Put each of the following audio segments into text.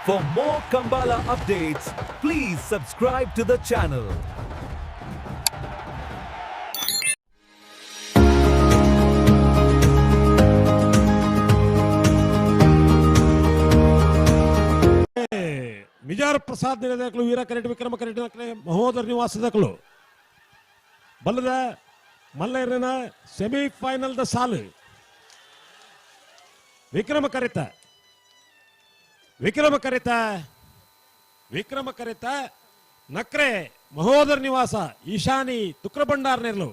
For more Kambala updates, please subscribe to the channel. Mijar Prasad ನಿರ್ದೇಶಕರು ವೀರ ಕರೆಟ್ ವಿಕ್ರಮ ಕರೆಟ್ ಮಹೋದರ ನಿವಾಸದಕಲು ಬಲ್ಲದ ಮಲ್ಲೇರಿನ ಸೆಮಿಫೈನಲ್ ಸಾಲು ವಿಕ್ರಮ ಕರೆತ ನಕ್ರೆ ಮಹೋದರ ನಿವಾಸ ಈಶಾನಿ ತುಕ್ರಬಂಡಾರ್ ನೆರಲು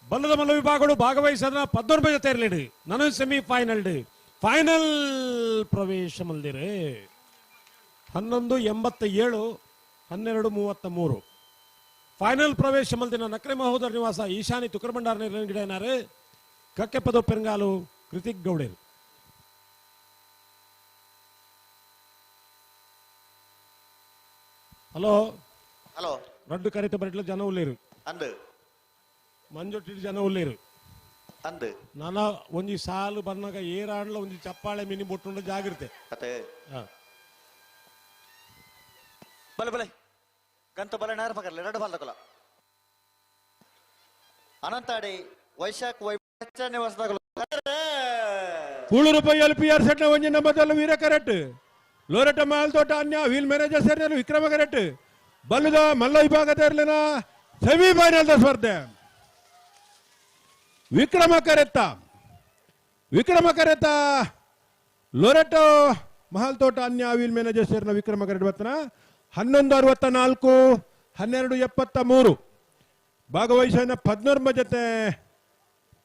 ಬಲ್ಲದ ಮಲ್ಲ ವಿಭಾಗಗಳು ಭಾಗವಹಿಸಿದ 19 ಜೊತೆ ಇರಲಿ ನಾನು ಫೈನಲ್ ಪ್ರವೇಶ ಮಲ್ದಿರೆ 11:87 12:33 ಫೈನಲ್ ಪ್ರವೇಶ ಮಲ್ದಿನ ನಕ್ರೆ ಮಹೋದರ ನಿವಾಸ ಈಶಾನಿ ತುಕ್ರಬಂಡಾರ್ ನೆರಗಿಡನಾರು ಕಕ್ಕೆಪ್ಪದ ಪೆರಂಗಾಲು ಕೃತಿಕ್ ಗೌಡೇರು. ಹಲೋ ರಡ್ಡು ಕರೆತ ಬರಟ್ಲ ಜನ ಉಳ್ಳೇರು ಮಂಜೊಟ್ಟಿಟ್ಟು ಜನ ಉಳ್ಳೇರು ನಾನ ಒಂಜಿ ಸಾಲು ಬಂದಾಗ ಏರಾಡ್ಲ ಒಂಜಿ ಚಪ್ಪಾಳೆ ಮಿನಿ ಬೊಟ್ಟು ಜಾಗಿರ್ತೆ ಬಲೆ ಬಲೆ ಗಂತ ಬಲೆ ನೇರ ಪಕರ್ಲೆ ಎರಡು ಬಾಲ್ದಕಲ ಅನಂತಾಡಿ ವೈಶಾಖ್ ನಿವಾಸದಾಗಲು ಕೂಳೂರು LPR ಸೆಟ್ನ ಒಂಜಿ ನಂಬರ್ದಲ್ಲ ವೀರ ಕರೆಟ್ ಲೋರಟ ಮಾಲ್ ತೋಟ ಅನ್ಯ ವೀಲ್ ಮ್ಯಾನೇಜರ್ ಸೇರಿದ್ರು ವಿಕ್ರಮ ಕರೆಟ್ ಬಲ್ಲದ ಮಲ್ಲ ವಿಭಾಗದ ಇರಲಿನ ಸೆಮಿಫೈನಲ್ ಸ್ಪರ್ಧೆ ವಿಕ್ರಮ ಕರೆತ ಲೋರಟೋ ಮಹಲ್ ತೋಟ ಅನ್ಯ ವೀಲ್ ಮ್ಯಾನೇಜರ್ ಸೇರಿನ ವಿಕ್ರಮ ಕರೆಟ್ ಬರ್ತನ 11:64 12:73 ಭಾಗವಹಿಸಿದ 14 ಜೊತೆ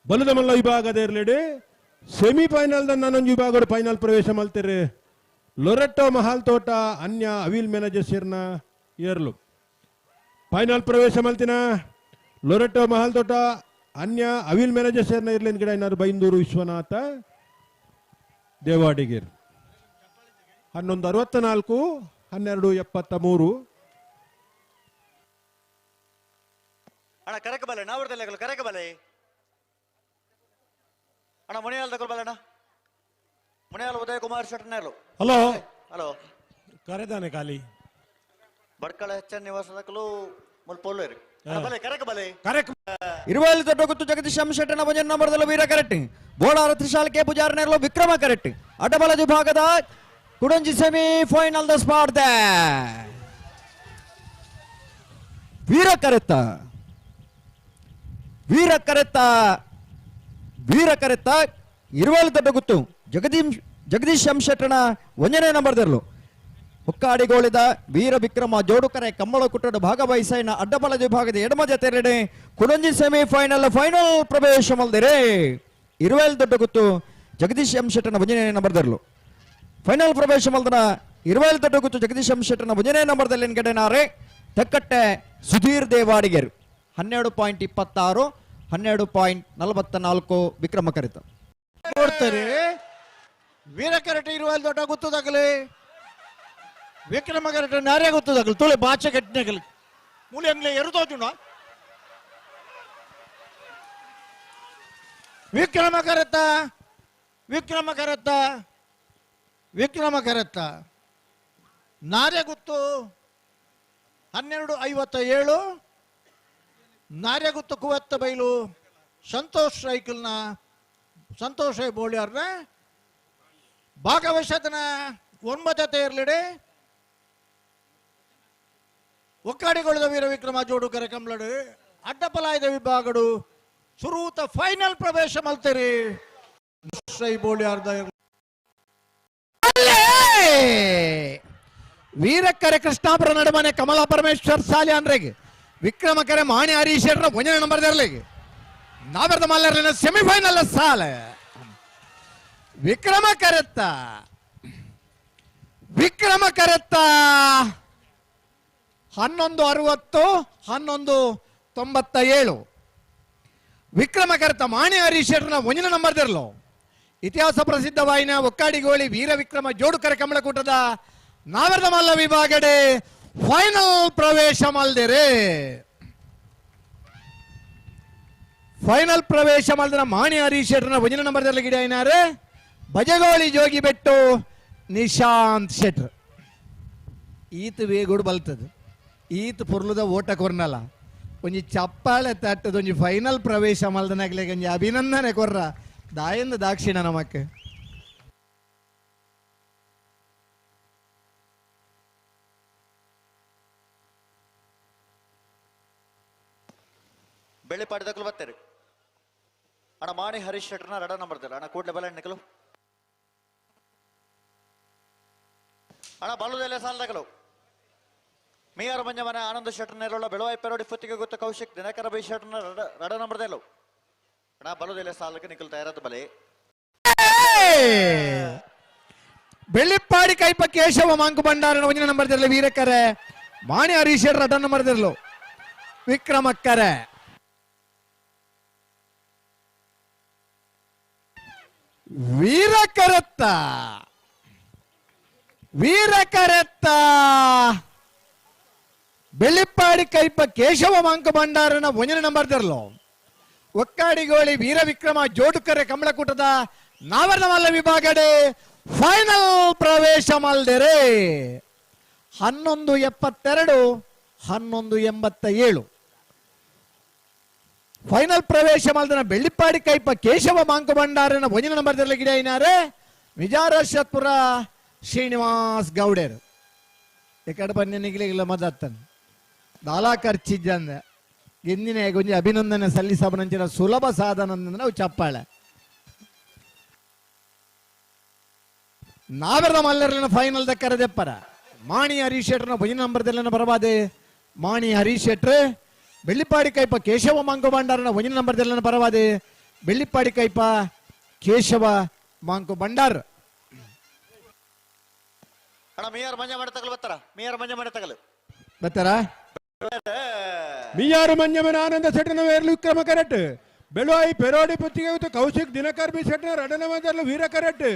ಬಲ್ಲದ ಮಲ್ಲ ವಿಭಾಗದ ಇರಲಿ ಸೆಮಿಫೈನಲ್ ನಾನೊಂದು ವಿಭಾಗಗಳು ಫೈನಲ್ ಪ್ರವೇಶ ಮಲ್ತೀರಿ ಲೊರೆಟೋ ಮಹಾಲ್ ತೋಟ ಅನ್ಯ ಅವಿಲ್ ಮ್ಯಾನೇಜರ್ ಸೇರ್ನ ಏರ್ಲು ಫೈನಲ್ ಪ್ರವೇಶ ಮಲ್ತಿನ ಲೊರೆಟೋ ಮಹಾಲ್ ತೋಟ ಅನ್ಯ ಅವಿಲ್ ಮ್ಯಾನೇಜರ್ ಸೇರ್ನ ಇರ್ಲಿನ ಗಿಡ ಏನಾರು ಬೈಂದೂರು ವಿಶ್ವನಾಥ ದೇವಾಡಿಗೇರ್ 11:64 12:73 ಅಣ್ಣ ಕರೆಕ ಬಲೆ ನಾವರ್ದಲ್ಲ ಕರೆಕ ಬಲೆ ಅಣ್ಣ ಮಣಿಯಾಲ್ ತಗೊಳ್ ಬಲಣ್ಣ ಮಣಿಯಾಲ್ ಉದಯ ಕುಮಾರ್ ಶೆಟ್ಟನೇರು ಹಲೋ ಕರೆದಾನೆ ಖಾಲಿ ಬಡ್ಕಳ ಹೆಚ್ಚನ್ ನಿವಾಸದಕಲು ಮುಲ್ಪೊಳ್ಳೇರು ಬಲೆ ಕರೆಕ ಬಲೆ ಇರುವಲ್ಲಿ ದೊಡ್ಡ ಗುತ್ತು ಜಗದೀಶ್ ಶೆಟ್ಟನ ಭಜನ್ ನಂಬರ್ದಲ್ಲ ವೀರ ಕರೆಟ್ ಬೋಳಾರ ತ್ರಿಶಾಲ್ ಕೆ ಪೂಜಾರ ನೆರಲು ವಿಕ್ರಮ ಕರೆಟ್ ಅಡ್ಡಬಲ ವಿಭಾಗದ ಕುಡಂಜಿ ಸೆಮಿ ಫೈನಲ್ ಸ್ಪರ್ಧೆ ವೀರ ಕರೆತ ಇರುವಲ್ಲಿ ದೊಡ್ಡ ಗುತ್ತು ಜಗದೀಶ್ ಶೆಟ್ಟನ 1ನೇ ನಂಬರ್ದರ್ಲು ಹೊಕ್ಕಾಡಿಗೋಳಿದ ವೀರ ವಿಕ್ರಮ ಜೋಡುಕರೆ ಕಮ್ಮಳ ಕುಟ್ಟಡ ಭಾಗವಹಿಸಿನ ಅಡ್ಡಬಲ ವಿಭಾಗದ ಎಡಮ ಜೊತೆ ಕುಡಂಜಿ ಸೆಮಿ ಫೈನಲ್ ಪ್ರವೇಶ ಮಲ್ದಿರೆ ಇರುವಲ್ಲಿ ದೊಡ್ಡ ಗುತ್ತು ಜಗದೀಶ್ ಶೆಟ್ಟನ 1ನೇ ನಂಬರ್ದರ್ಲು ಫೈನಲ್ ಪ್ರವೇಶ ಮಲ್ದನ ಇರುವಲ್ಲಿ ದೊಡ್ಡ ಗುತ್ತು ಜಗದೀಶ್ ಶೆಟ್ಟನ 1ನೇ ನಂಬರ್ದಲ್ಲಿ ಎನ್ಗಡೆನಾರೆ ತಕ್ಕಟ್ಟೆ ಸುಧೀರ್ ದೇವಾಡಿಗೇರು 12.26 12.44 ವಿಕ್ರಮ ಕರೆತ ನೋಡ್ತಾರೆ ವೀರ ಕರೆಟ ಇರುವಲ್ಲಿ ದೊಡ್ಡ ಗುತ್ತದಾಗಲಿ ವಿಕ್ರಮ ಕರೆಟ ನಾರೇ ಗುತ್ತದಾಗಲಿ ತುಳೆ ಬಾಚೆ ಕಟ್ಟಿನಾಗಲಿ ಮೂಲೆ ಅಂಗ್ಲೆ ಎರುದೋಜುಣ ವಿಕ್ರಮ ಕರೆತ ನಾರೇ ಗುತ್ತು 12:57 ನಾರೇ ಗುತ್ತು ಕುವತ್ತ ಬೈಲು ಸಂತೋಷ್ ಬೋಳಿಯಾರ್ನ ಭಾಗವಹಿಸದನ 9 ಜೊತೆ ಇರಲಿಡೆ ಒಕ್ಕಾಡಿಗೊಳಿದ ವೀರ ವಿಕ್ರಮ ಜೋಡುಕರೆ ಕಂಬ್ಲಡು ಅಡ್ಡಪಲಾಯದ ವಿಭಾಗಡು ಸುರೂತ ಫೈನಲ್ ಪ್ರವೇಶ ಮಲ್ತೇರಿ ಬೋಳಿಯಾರ್ದ ವೀರಕ್ಕರೆ ಕೃಷ್ಣಾಪುರ ನಡುಮನೆ ಕಮಲಾ ಪರಮೇಶ್ವರ್ ಸಾಲಿ ಅಂದ್ರೆಗೆ ವಿಕ್ರಮಕರೆ ಮಾಣಿ ಹರೀಶ್ 1ನೇ ನಂಬರ್ದರ್ಲಿಗೆ ನಾವರ್ದ ಮಲ್ಲರ್ಲಿನ ಸೆಮಿಫೈನಲ್ ಸಾಲ ವಿಕ್ರಮ ಕರೆತ್ತ 11:60 11:97 ವಿಕ್ರಮ ಕರೆತ ಮಾಣಿ ಹರೀಶ್ 1ನೇ ನಂಬರ್ದರ್ಲು ಇತಿಹಾಸ ಪ್ರಸಿದ್ಧವಾಯಿನ ಒಕ್ಕಾಡಿಗೋಳಿ ವೀರ ವಿಕ್ರಮ ಜೋಡುಕರೆ ಕಮಲಕೂಟದ ನಾವರ್ದ ಮಲ್ಲ ವಿಭಾಗಡೆ ಫೈನಲ್ ಪ್ರವೇಶ ಮಲ್ದಿರೆ ಫೈನಲ್ ಪ್ರವೇಶ ಮಲ್ದಿನ ಮಾಣಿ ಹರೀಶ್ 1ನೇ ನಂಬರ್ದಲ್ಲಿ ಗಿಡ ಏನಾರೆ ಬಜಗೋಳಿ ಜೋಗಿ ಬೆಟ್ಟು ನಿಶಾಂತ್ ಶೆಟ್ರ್ ಈತ ವೇಗೋಡು ಬಲ್ತದ ಈತ ಪುರ್ಲುದ ಓಟ ಕೊರ್ನಲ್ಲ ಒಂಜಿ ಚಪ್ಪಾಳೆ ತಟ್ಟದ ಒಂಜಿ ಫೈನಲ್ ಪ್ರವೇಶ ಮಲ್ದನಾಗ್ಲಿಕ್ಕೆ ಒಂಜಿ ಅಭಿನಂದನೆ ಕೊರ್ರ ದಾಯಿಂದ ದಾಕ್ಷಿಣ ನಮಕ್ಕೆ ಬೆಳ್ಳಿ ಪಾಡಿದಕ್ಕಲು ಬರ್ತಾರೆ ಅಣ್ಣ ಮಾಣಿ ಹರೀಶ್ ಶೆಟ್ರನ ರಡ ನಂಬರ್ ಅಣ್ಣ ಕೂಡ್ಲೆ ಬಲ ಎಣ್ಣೆಕಲು ಅಣ್ಣ ಬಲ್ಲುದೆಲ್ಲ ಸಾಲದಕಲು ಮೇಯರ್ ಮಂಜಮನ ಆನಂದ ಶೆಟ್ರನೇರಲ್ಲ ಬೆಳವಾಯಿ ಪೆರೋಡಿ ಫುತ್ತಿಗೆ ಗೊತ್ತ ಕೌಶಿಕ್ ದಿನಕರ ಬೈ ಶೆಟ್ರನ ರಡ ನಂಬರ್ ಅಣ್ಣ ಬಲ್ಲುದೆಲ್ಲ ಸಾಲಕ್ಕೆ ನಿಖಲ್ ತಯಾರದ್ದು ಬಲೆ ಬೆಳ್ಳಿಪ್ಪಾಡಿ ಕೈಪ ಕೇಶವ ಮಾಂಕು ಭಂಡಾರನ ಒಂಜಿನ ನಂಬರ್ ವೀರಕ್ಕರೆ ಮಾಣಿ ಹರೀಶ್ ಶೆಟ್ರ ರಡ ನಂಬರ್ ವಿಕ್ರಮಕ್ಕರೆ ವೀರಕರತ್ತ ಬೆಳ್ಳಿಪ್ಪಾಡಿ ಕೈಪ ಕೇಶವ ಮಾಂಕ ಭಂಡಾರನ ಒಂಜನ ನಂಬರ್ ಒಕ್ಕಾಡಿಗೋಳಿ ವೀರ ವಿಕ್ರಮ ಜೋಡುಕರೆ ಕಮಲಕೂಟದ ನಾವರ್ಣ ಮಲ್ಲ ವಿಭಾಗಡೆ ಫೈನಲ್ ಪ್ರವೇಶ ಮಲ್ದೆರೆ 11:72 11:87 ಫೈನಲ್ ಪ್ರವೇಶ ಮಲ್ದನ ಬೆಳ್ಳಿಪ್ಪಾಡಿ ಕೈಪ ಕೇಶವ ಮಾಂಕ ಭಂಡಾರನ ಒಂಜಿನ ನಂಬರ್ ಗಿಡ ಏನಾರೆ ವಿಜಾರಶತ್ಪುರ ಶ್ರೀನಿವಾಸ್ ಗೌಡರ್ ಎಕಡೆ ಬನ್ನಿ ನಿಗ್ಲಿಲ್ಲ ಮದತ್ತನ್ ದಾಲಾ ಖರ್ಚಿದ್ದಂದ ಗೆಂದಿನ ಗೊಂಜಿ ಅಭಿನಂದನೆ ಸಲ್ಲಿಸಬನಂಚಿನ ಸುಲಭ ಸಾಧನ ನಾವು ಚಪ್ಪಾಳೆ ನಾವೆಲ್ಲ ಮಲ್ಲರ್ಲಿನ ಫೈನಲ್ ಕರೆದೆಪ್ಪರ ಮಾಣಿ ಹರೀಶ್ ಶೆಟ್ರನ ಒಂಜಿನ ನಂಬರ್ದೆಲ್ಲ ಬರಬಾದೆ ಮಾಣಿ ಹರೀಶ್ ಶೆಟ್ರ್ ಬೆಳ್ಳಿಪ್ಪಾಡಿ ಕೈಪ ಕೇಶವ ಮಾಂಕ ಭಂಡಾರನ ಒಂಜಿನ ನಂಬರ್ದೆಲ್ಲ ಬರಬಾದೆ ಬೆಳ್ಳಿಪ್ಪಾಡಿ ಕೈಪ ಕೇಶವ ಮಾಂಕು ಭಂಡಾರ ಅಣ್ಣ ಮೇಯರ್ ಮಂಜ ಮಾಡಿ ತಗಲು ಬರ್ತಾರ ಮೇಯರ್ ಮಂಜ ಮಾಡಿ ತಗಲು ಬರ್ತಾರ ಮಿಯಾರು ಮಂಜಮನ ಆನಂದ ಶೆಟ್ಟನ ವೇರ್ಲು ವಿಕ್ರಮ ಕರೆಟ್ ಬೆಳುವಾಯಿ ಪೆರೋಡಿ ಪುತ್ತಿಗೆ ಕೌಶಿಕ್ ದಿನಕರ್ ಬಿ ಶೆಟ್ಟನ ರಡನ ಮಂಜರ್ಲು ವೀರ ಕರೆಟ್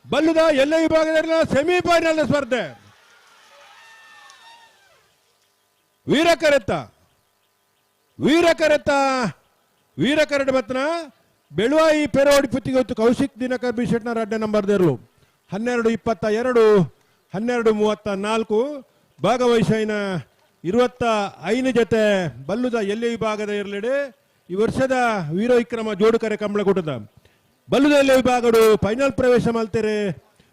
ಬಲ್ಲುದ ಎಲ್ಲ ವಿಭಾಗದ ಸೆಮಿಫೈನಲ್ ಸ್ಪರ್ಧೆ ವೀರ ಕರೆಟ್ ಬತ್ತನ ಬೆಳುವಾಯಿ ಪೆರೋಡಿ ಪುತ್ತಿಗೆ ಕೌಶಿಕ್ ದಿನಕರ್ ಬಿ ಶೆಟ್ಟನ ರಡ್ಡ ನಂಬರ್ 12:22 12:34 ಭಾಗವಹಿಸಿನ 25 ಜೊತೆ ಬಲ್ಲುದ ಎಲ್ಲಿ ವಿಭಾಗದ ಇರಲಿಡೆ ಈ ವರ್ಷದ ವೀರ ವಿಕ್ರಮ ಜೋಡುಕರೆ ಕಮಲಕೂಟದ ಬಲ್ಲುದ ಎಲ್ಲಿ ವಿಭಾಗಡು ಫೈನಲ್ ಪ್ರವೇಶ ಮಲ್ತೆರೆ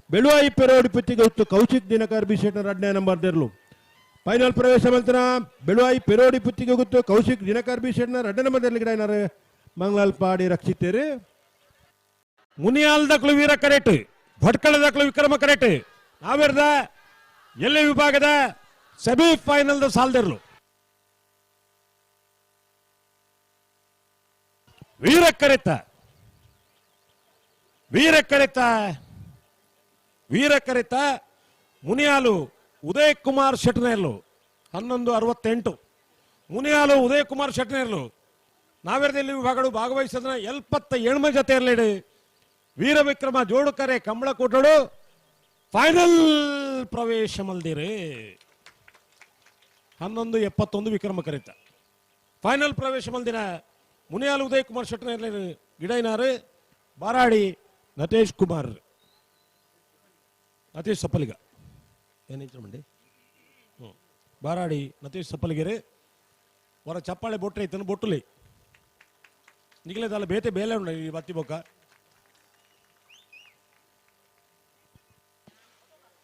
ಬೆಳುವಾಯಿ ಪೆರೋಡಿ ಪುತ್ತಿಗೆ ಕೌಶಿಕ್ ದಿನಕರ್ ಬಿ ಶೆಟ್ಟನ ರಡ್ಡ ನಂಬರ್ ಫೈನಲ್ ಪ್ರವೇಶ ಮಲ್ತನ ಬೆಳುವಾಯಿ ಪೆರೋಡಿ ಪುತ್ತಿಗೆ ಗೊತ್ತು ಕೌಶಿಕ್ ದಿನಕರ್ ಬಿ ಶೆಟ್ಟನ ರಡ್ಡ ನಂಬರ್ ಗಿಡ ಏನಾರೆ ಮಂಗಲಾಲ್ ಪಾಡಿ ರಕ್ಷಿತೇರಿ ಮುನಿಯಾಲ್ದಕ್ಳು ವೀರ ಕರೆಟ್ ಭಟ್ಕಳದಕ್ಳು ವಿಕ್ರಮ ಕರೆಟ್ ನಾವೆರ್ದ ಎಲ್ಲಿ ವಿಭಾಗದ ಸೆಮಿಫೈನಲ್ ಸಾಲ್ದಿರ್ಲು ವೀರ ಕರೆತ ಮುನಿಯಾಲು ಉದಯ್ ಕುಮಾರ್ ಶೆಟ್ನೇರ್ಲು 11:68 ಮುನಿಯಾಲು ಉದಯ್ ಕುಮಾರ್ ಶೆಟ್ನೇರ್ಲು ನಾವೆರ್ದಲ್ಲಿ ವಿಭಾಗಗಳು ಭಾಗವಹಿಸಿದ 77 ಜೊತೆ ಇರಲಿಡಿ ವೀರ ವಿಕ್ರಮ ಜೋಡುಕರೆ ಕಮಲಕೂಟಡು ಫೈನಲ್ ಪ್ರವೇಶ ಮಲ್ದಿರಿ 11:71 ವಿಕ್ರಮ ಕರೆತ ಫೈನಲ್ ಪ್ರವೇಶ ಮಲ್ದಿನ ಮುನಿಯಾಲು ಉದಯ್ ಕುಮಾರ್ ಶೆಟ್ಟನ ಗಿಡೈನಾರು ಬಾರಾಡಿ ನತೇಶ್ ಕುಮಾರ್ ನತೇಶ್ ಸಪ್ಪಲಿಗ ಏನಿದ್ರು ಮಂಡಿ ಬಾರಾಡಿ ನತೇಶ್ ಸಪ್ಪಲಿಗೆರೆ ಹೊರ ಚಪ್ಪಾಳೆ ಬೊಟ್ಟೆ ಇತ್ತನು ಬೊಟ್ಟುಲಿ ನಿಗಲೇದಲ್ಲ ಬೇತೆ ಬೇಲೆ ಉಂಡ ಈ ಬತ್ತಿ ಬೊಕ್ಕ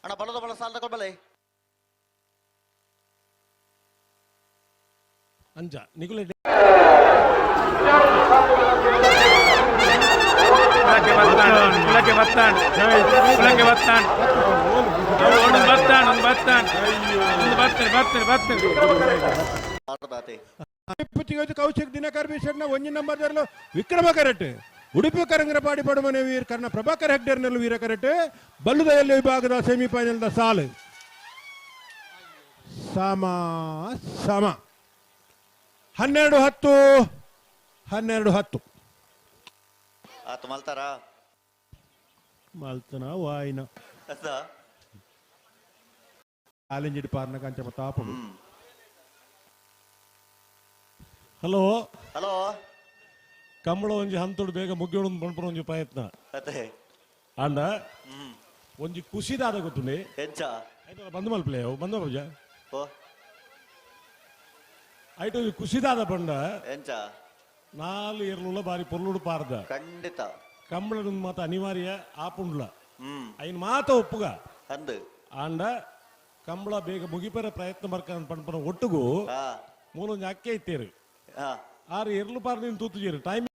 ಅಣ್ಣ ಬಲದ ಬಲ ಸಾಲ ತಗೊಳ್ಬಲೆ ಅಂಜ ನಿಗುಲೆ ಕೌಶಿಕ್ ದಿನಕರ್ ಬಿ ಶೆಟ್ನ ಒಂಜಿನ ನಂಬರ್ ವಿಕ್ರಮ ಕರೆಟ್ ಉಡುಪಿ ಕರಂಗರಪಾಡಿ ಪಡುಮನೆ ವೀರ್ ಕರ್ಣ ಪ್ರಭಾಕರ್ ಹೆಗ್ಡೇರ್ನಲ್ಲೂ ವೀರ ಕರೆಟ್ ಬಲ್ಲುದ ಎಲ್ಲಿ ವಿಭಾಗದ ಸೆಮಿಫೈನಲ್ ಸಾಲು ಸಮ 12:10 12:10 ಆತು ಮಲ್ತಾರಾ ಮಲ್ತನ ವಾಯಿನ ಆಲೆಂಜಿಡಿ ಪಾರ್ನ ಕಂಚ ತಾಪು ಹಲೋ ಕಂಬಳ ಒಂಜಿ ಹಂತೋಡು ಬೇಗ ಮುಗ್ಗೋಡು ಪಂಪರ ಒಂಜಿ ಪ್ರಯತ್ನ ಅಂಡ ಒಂಜಿ ಖುಷಿದಾದ ಗೊತ್ತುಂಡೆ ಎಂಚ ಆಯ್ತು ಬಂದು ಮಲ್ಪಲೆ ಬಂದ ಪೂಜ ಓ ಆಯ್ತು ಖುಷಿದಾದ ಪಂಡ ಎಂಚ 4 ಇರ್ಲುಲ್ಲ ಬಾರಿ ಪೊರ್ಲುಡು ಪಾರ್ದ ಖಂಡಿತ ಕಂಬಳದ ಮಾತ ಅನಿವಾರ್ಯ ಆಪುಂಡ್ಲ ಐನ್ ಮಾತ ಒಪ್ಪುಗ ಅಂದು ಆಂಡ ಕಂಬಳ ಬೇಗ ಮುಗಿಪರ ಪ್ರಯತ್ನ ಬರ್ಕ ಪಂಪನ ಒಟ್ಟುಗೂ ಹಾ ಮೂಲೊಂದು ಅಕ್ಕೆ ಇತ್ತೇರು ಹಾ 6 ಇರ್ಲು ಪಾರ್ದಿನ ತೂತು ಟೈಮ್